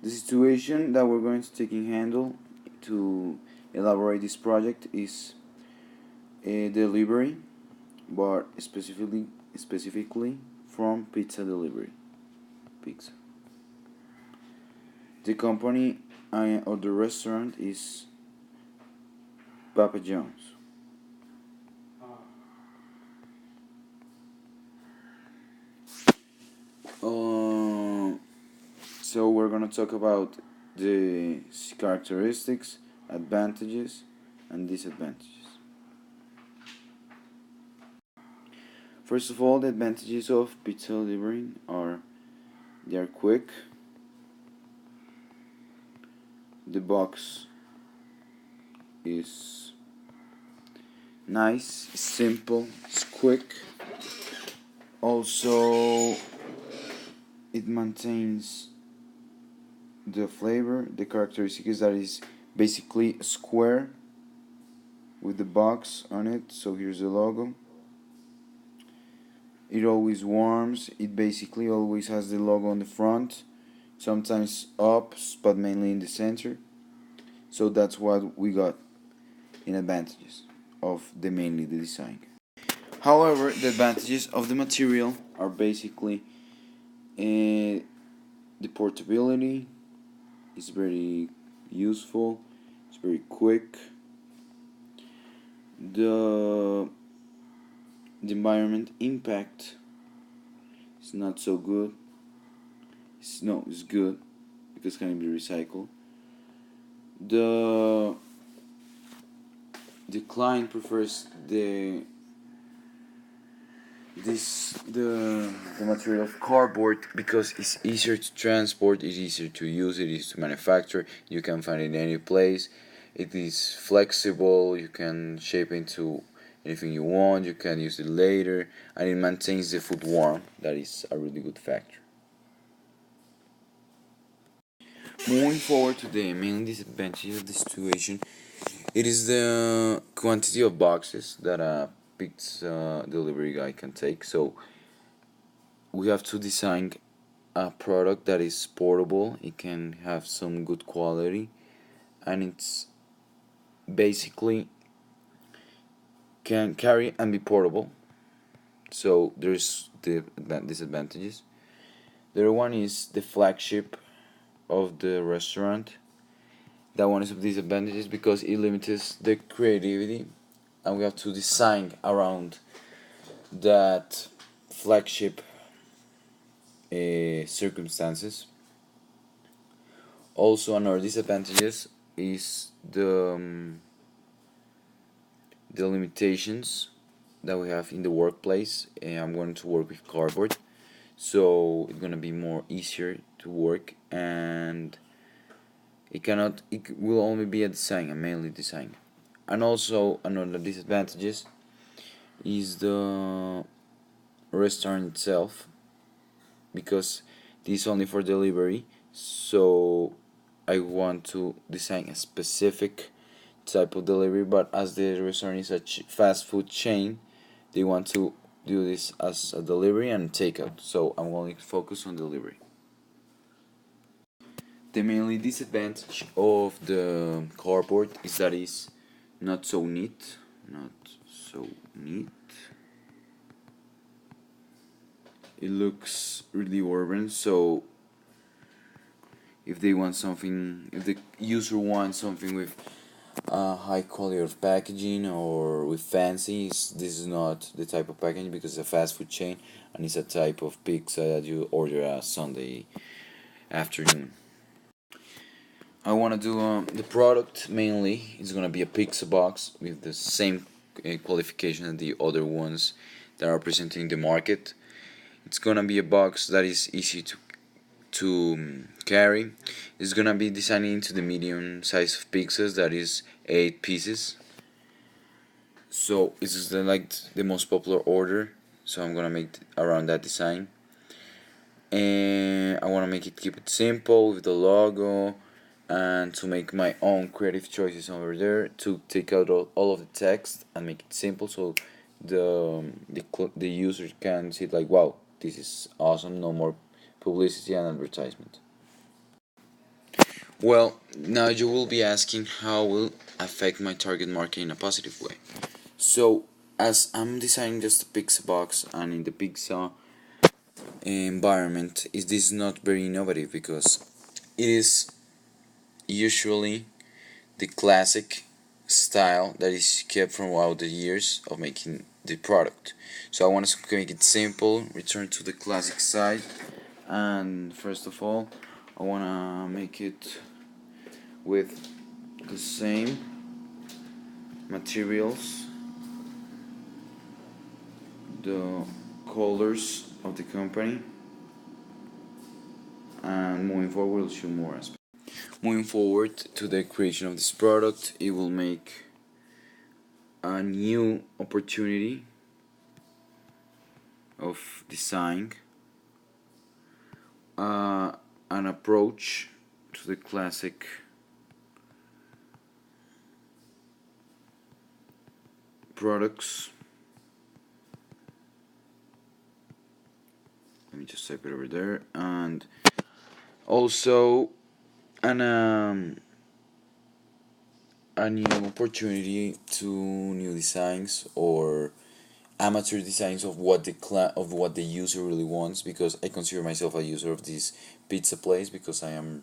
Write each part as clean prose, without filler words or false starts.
The situation that we're going to take in handle to elaborate this project is a delivery, but specifically from pizza delivery. Pizza. The company or the restaurant is Papa John's. Uh, so we're gonna talk about the characteristics, advantages, and disadvantages. First of all, the advantages of pizza delivering are they are quick. The box is nice, simple, it's quick. Also, it maintains the flavor. The characteristic is that it's basically a square with the box on it. So here's the logo. It always warms. It basically always has the logo on the front, sometimes up, but mainly in the center. So that's what we got in advantages of mainly the design. However, the advantages of the material are basically the portability is very useful, it's very quick. The environment impact is not so good. It's good because it can be recycled. The client prefers the material of cardboard because it's easier to transport, it's easier to use, it is to manufacture. You can find it in any place. It is flexible. You can shape into anything you want. You can use it later, and it maintains the food warm. That is a really good factor. Moving forward to the main disadvantage of the situation, it is the quantity of boxes that a pizza delivery guy can take. So we have to design a product that is portable. It can have some good quality, and it's basically can carry and be portable. So there's the disadvantages. The other one is the flagship of the restaurant. That one is of disadvantages because it limits the creativity, and we have to design around that flagship circumstances. Also, another disadvantages is the limitations that we have in the workplace. I'm going to work with cardboard, so it's gonna be more easier to work, and it will only be a design, a mainly design. And also another disadvantages is the restaurant itself, because this is only for delivery. So I want to design a specific type of delivery, but as the restaurant is a fast food chain, they want to do this as a delivery and takeout. So I'm only focused on delivery. The mainly disadvantage of the cardboard is that it's not so neat. Not so neat. It looks really urban, so if the user wants something with high quality of packaging or with fancy, this is not the type of packaging because it's a fast food chain and it's a type of pizza that you order a Sunday afternoon. I want to do the product mainly is gonna be a pizza box with the same qualification as the other ones that are presenting the market. It's gonna be a box that is easy to carry. It's gonna be designed into the medium size of pizzas, that is 8 pieces. So it's like the most popular order. So I'm gonna make around that design, and I wanna keep it simple with the logo, and to make my own creative choices over there to take out all of the text and make it simple so the user can see it like, wow, this is awesome, no more publicity and advertisement. Well, now you will be asking how will affect my target market in a positive way. So, as I'm designing just a pizza box and in the pizza environment, is this not very innovative because it is usually the classic style that is kept throughout the years of making the product. So I want to make it simple, return to the classic side, and first of all, I want to make it with the same materials, the colors of the company, and moving forward, we'll show more aspects. Moving forward to the creation of this product, it will make a new opportunity of design, uh, an approach to the classic products. Let me just type it over there, and also an a new opportunity to new designs or amateur designs of what of what the user really wants, because I consider myself a user of this pizza place because I am,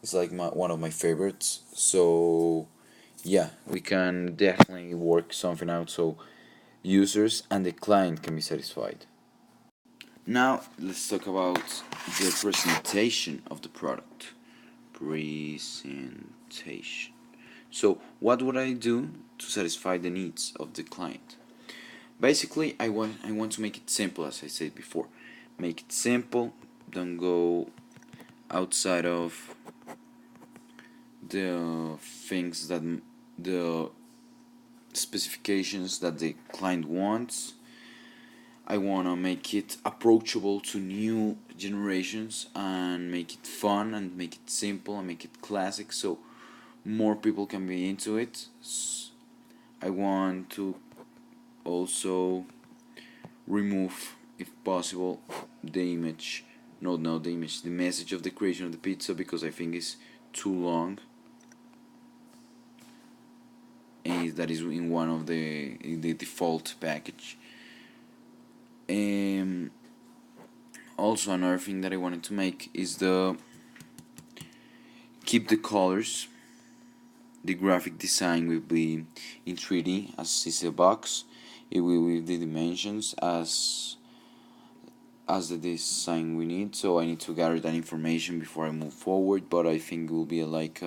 it's like one of my favorites. So yeah, we can definitely work something out so users and the client can be satisfied. Now let's talk about the presentation of the product. Presentation. So what would I do to satisfy the needs of the client? Basically, I want to make it simple, as I said before. Make it simple. Don't go outside of the things that the specifications that the client wants. I want to make it approachable to new generations and make it fun and make it simple and make it classic so more people can be into it. I want to also remove, if possible, the image, no, not the image, the message of the creation of the pizza, because I think it's too long. And that is in one of the default package. Also, another thing that I wanted to make is the keep the colors. The graphic design will be in 3D as is a box. It will with the dimensions as the design we need. So I need to gather that information before I move forward. But I think it will be like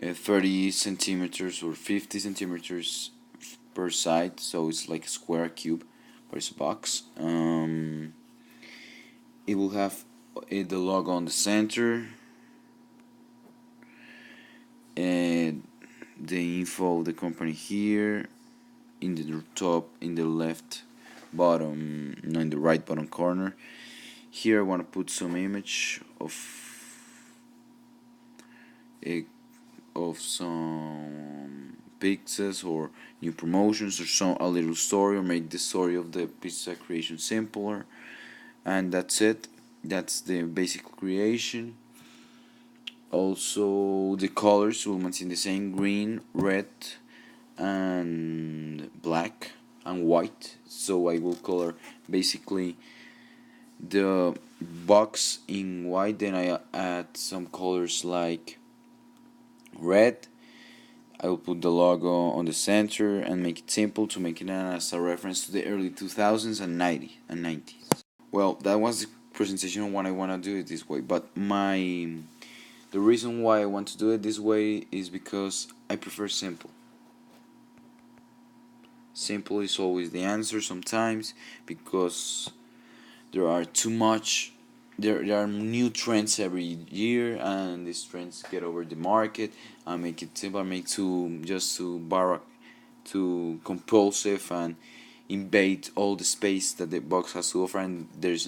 30 centimeters or 50 centimeters per side. So it's like a square cube, but it's a box. It will have the logo on the center and the info of the company here in the top, in the left bottom, no, in the right bottom corner. Here I want to put some image a, of some pizzas or new promotions or some a little story, or make the story of the pizza creation simpler, and that's it. That's the basic creation. Also, the colors will maintain the same: green, red, and black and white. So I will color basically the box in white, then I add some colors like red. I will put the logo on the center and make it simple to make it as a reference to the early 2000s and 90s. Well, that was the presentation of what I want to do it this way, but the reason why I want to do it this way is because I prefer simple. Simple is always the answer sometimes, because there are too much, there are new trends every year, and these trends get over the market and make it simple, make to just to barrack, too compulsive and invade all the space that the box has to offer, and there's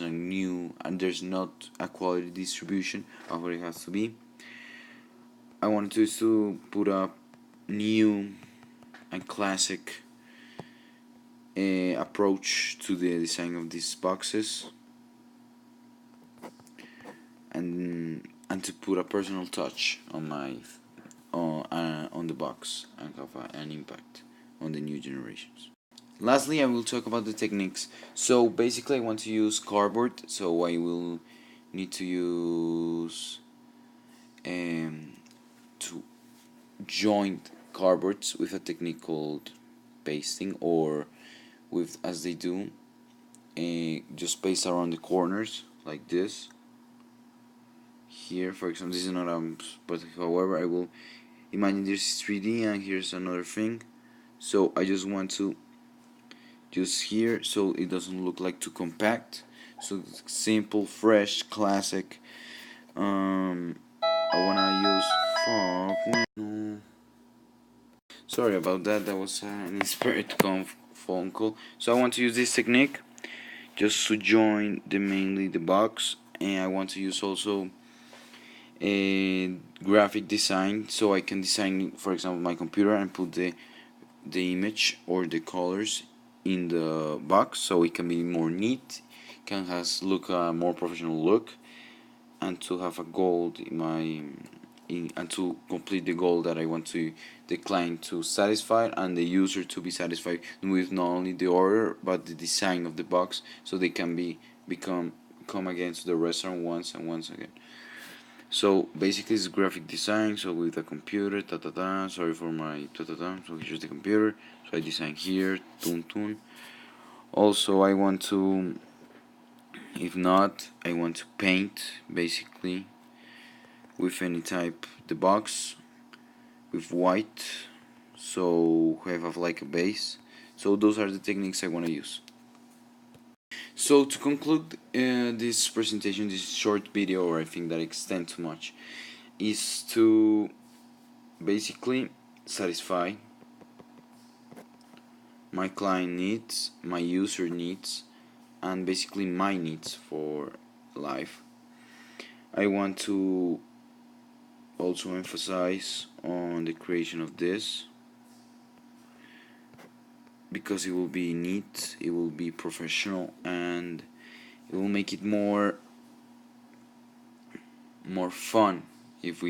not a quality distribution of what it has to be. I wanted to put up new and classic approach to the design of these boxes, and and to put a personal touch on my on the box and have an impact on the new generations. Lastly, I will talk about the techniques. So basically, I want to use cardboard, so I will need to use to join cardboards with a technique called pasting, or with, as they do, just paste around the corners like this. Here, for example, this is not but however, I will imagine this is 3D, and here's another thing. So I just want to just here, so it doesn't look like too compact. So simple, fresh, classic. I wanna use fuck. No. Sorry about that. That was an inspired phone call. So I want to use this technique just to join mainly the box, and I want to use also a graphic design, so I can design, for example, my computer and put the image or the colors in the box, so it can be more neat, can has look a more professional look, and to have a goal in my and to complete the goal that I want to the client to satisfy and the user to be satisfied with not only the order but the design of the box, so they can come again to the restaurant once and once again. So basically it's graphic design, so with a computer, sorry for my so here's the computer, so I design here, tun. Also I want to, if not, I want to paint basically with any type the box with white, so I have like a base. So those are the techniques I want to use. So to conclude this presentation, this short video, or I think that extends too much, is to basically satisfy my client needs, my user needs, and basically my needs for life. I want to also emphasize on the creation of this, because it will be neat, it will be professional, and it will make it more fun if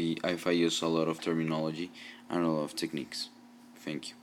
I use a lot of terminology and a lot of techniques. Thank you.